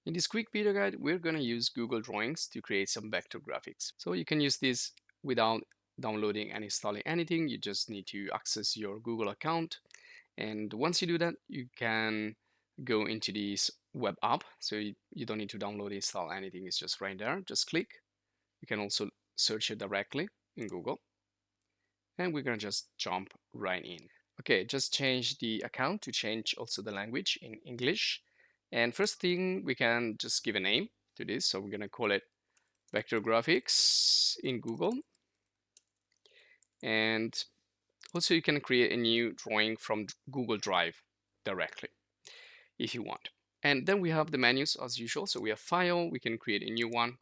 In this quick video guide, we're going to use Google Drawings to create some vector graphics. So you can use this without downloading and installing anything. You just need to access your Google account. And once you do that, you can go into this web app. So you don't need to download, install anything. It's just right there. Just click. You can also search it directly in Google. And we're going to just jump right in. Okay, just change the account to change also the language in English. And first thing, we can just give a name to this. So we're going to call it Vector Graphics in Google. And also you can create a new drawing from Google Drive directly if you want. And then we have the menus as usual. So we have File, we can create a new one,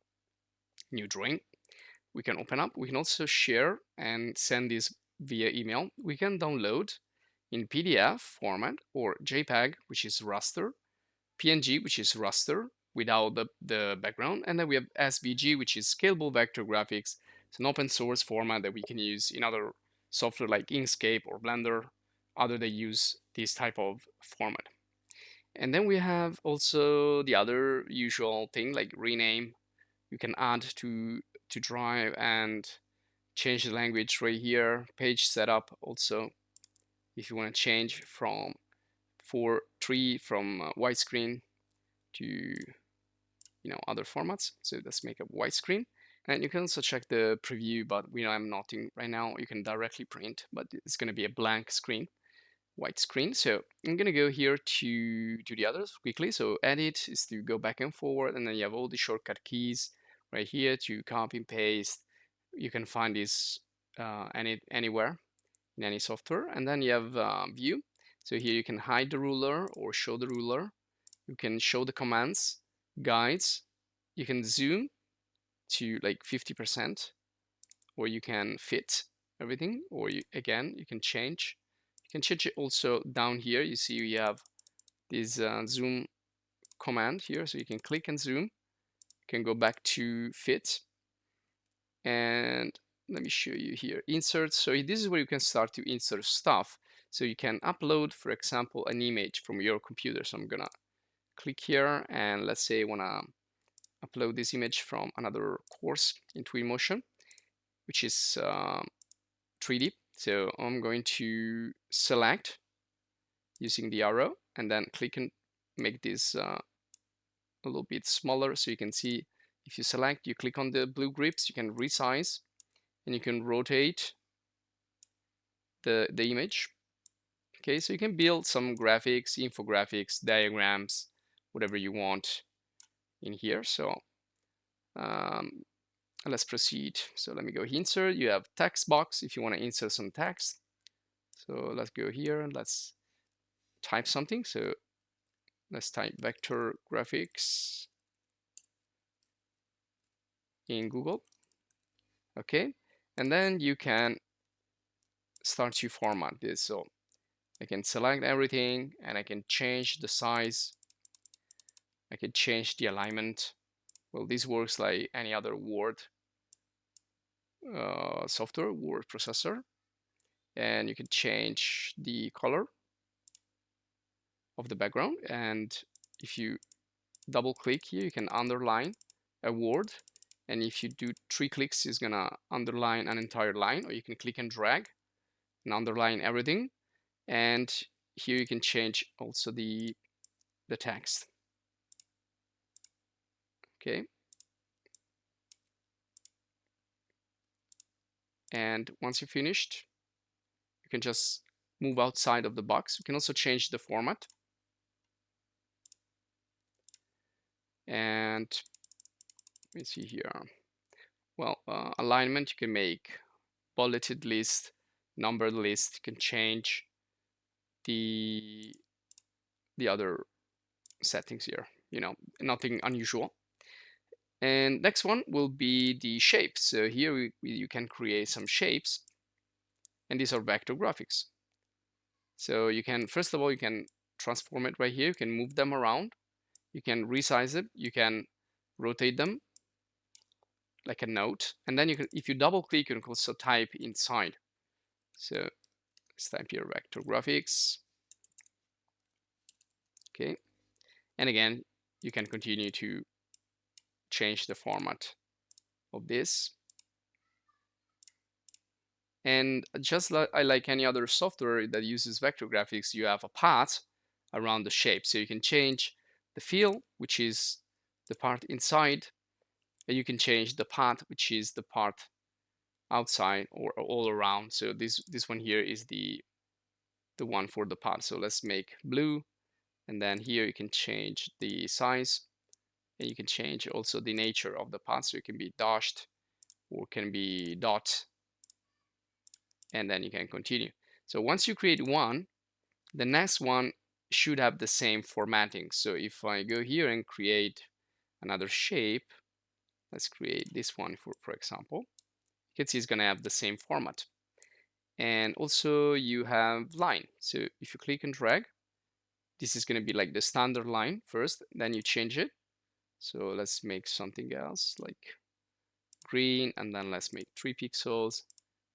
new drawing. We can open up. We can also share and send this via email. We can download in PDF format or JPEG, which is raster, PNG, which is raster without the background, and then we have SVG, which is scalable vector graphics. It's an open source format that we can use in other software like Inkscape or Blender. Other they use this type of format. And then we have also the other usual thing like rename. You can add to Drive and change the language right here. Page setup also, if you want to change from 4:3 from widescreen to other formats. So let's make a widescreen. And you can also check the preview, but I'm not in right now. You can directly print, but it's going to be a blank screen, white screen. So I'm going to go here to the others quickly. So edit is to go back and forward, and then you have all the shortcut keys right here to copy and paste. You can find this anywhere in any software. And then you have view. So here you can hide the ruler or show the ruler. You can show the commands, guides. You can zoom to like 50%, or you can fit everything, or you can change. You can change it also down here. You see we have this zoom command here, so you can click and zoom. You can go back to fit, and let me show you here insert. So this is where you can start to insert stuff. So you can upload, for example, an image from your computer. So I'm gonna click here, and let's say I wanna upload this image from another course in Twinmotion, which is 3D. So I'm going to select using the arrow and then click and make this a little bit smaller. So you can see if you select, you click on the blue grips, you can resize and you can rotate the image. Okay, so you can build some graphics, infographics, diagrams, whatever you want in here. So let's proceed. So let me go insert. You have text box if you want to insert some text. So let's go here and let's type something. So let's type vector graphics in Google. Okay, and then you can start to format this. So I can select everything and I can change the size. I can change the alignment. Well, this works like any other Word software, word processor. And you can change the color of the background. And if you double click here, you can underline a word. And if you do 3 clicks, it's gonna underline an entire line, or you can click and drag and underline everything. And here you can change also the text. Okay. And once you're finished, you can just move outside of the box. You can also change the format. And let me see here. Well, alignment, you can make bulleted list, numbered list. You can change the other settings here, nothing unusual. And next one will be the shapes. So here you can create some shapes, and these are vector graphics. So you can, first of all, you can transform it right here. You can move them around. You can resize it. You can rotate them like a note. And then you can, if you double click, you can also type inside. So let's type here vector graphics. Okay. And again, you can continue to change the format of this. And just like any other software that uses vector graphics, you have a path around the shape. So you can change the fill, which is the part inside, and you can change the path, which is the part outside or all around. So this one here is the one for the path. So let's make blue, and then here you can change the size, and you can change also the nature of the path. So it can be dashed or can be dot, and then you can continue. So once you create one, the next one should have the same formatting. So if I go here and create another shape, let's create this one for example, you can see it's going to have the same format. And also you have line. So if you click and drag, this is going to be like the standard line first, then you change it. So let's make something else like green, and then let's make 3 pixels,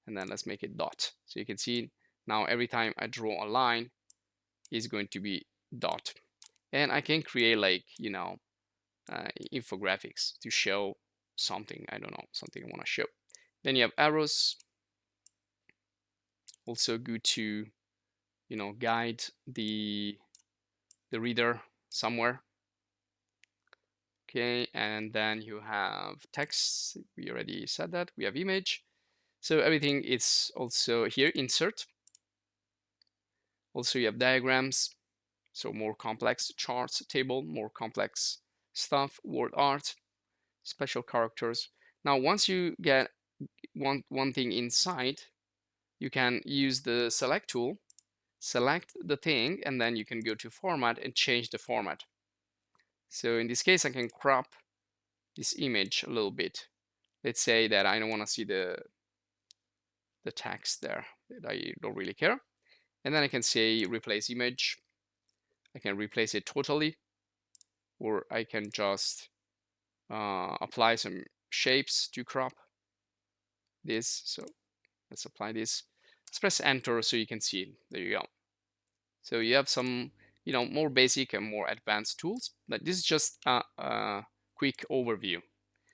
and then let's make it dot. So you can see now every time I draw a line is going to be dot. And I can create like, infographics to show something, I don't know, something I want to show. Then you have arrows, also good to, guide the reader somewhere. Okay, and then you have text, we already said that. We have image, so everything is also here. Insert, also you have diagrams, so more complex charts, table, more complex stuff, word art, special characters. Now once you get one thing inside, you can use the select tool, select the thing, and then you can go to format and change the format. So in this case I can crop this image a little bit. Let's say that I don't want to see the text there, that I don't really care. And then I can say replace image. I can replace it totally, or I can just apply some shapes to crop this. So let's apply this. Let's press enter so you can see it. There you go. So you have some, more basic and more advanced tools, but this is just a quick overview.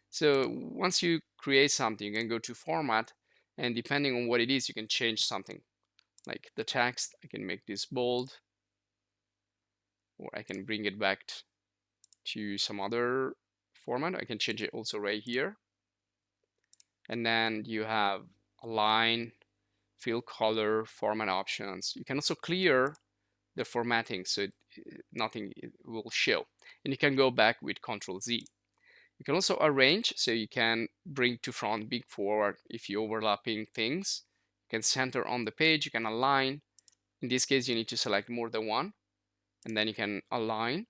So once you create something, you can go to format, and depending on what it is, you can change something. Like the text, I can make this bold, or I can bring it back to some other format. I can change it also right here. And then you have align, fill color, format options. You can also clear the formatting so nothing will show. And you can go back with Control Z. You can also arrange, so you can bring to front, bring forward if you're overlapping things. You can center on the page, you can align. In this case, you need to select more than one, and then you can align,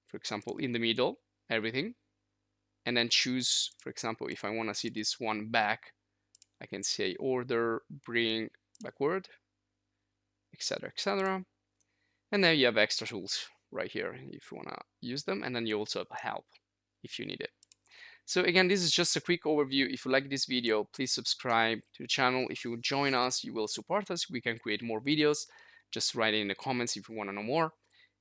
for example, in the middle, everything, and then choose, for example, if I want to see this one back, I can say order, bring backward, etc., etc. And then you have extra tools right here if you want to use them, and then you also have help if you need it. So again, this is just a quick overview. If you like this video, please subscribe to the channel. If you join us, you will support us. We can create more videos. Just write in the comments if you want to know more.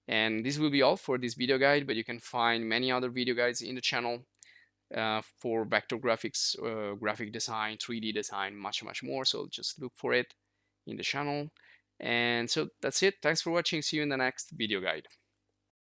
And this will be all for this video guide, but you can find many other video guides in the channel for vector graphics, graphic design, 3D design, much more. So just look for it in the channel. And so that's it. Thanks for watching. See you in the next video guide.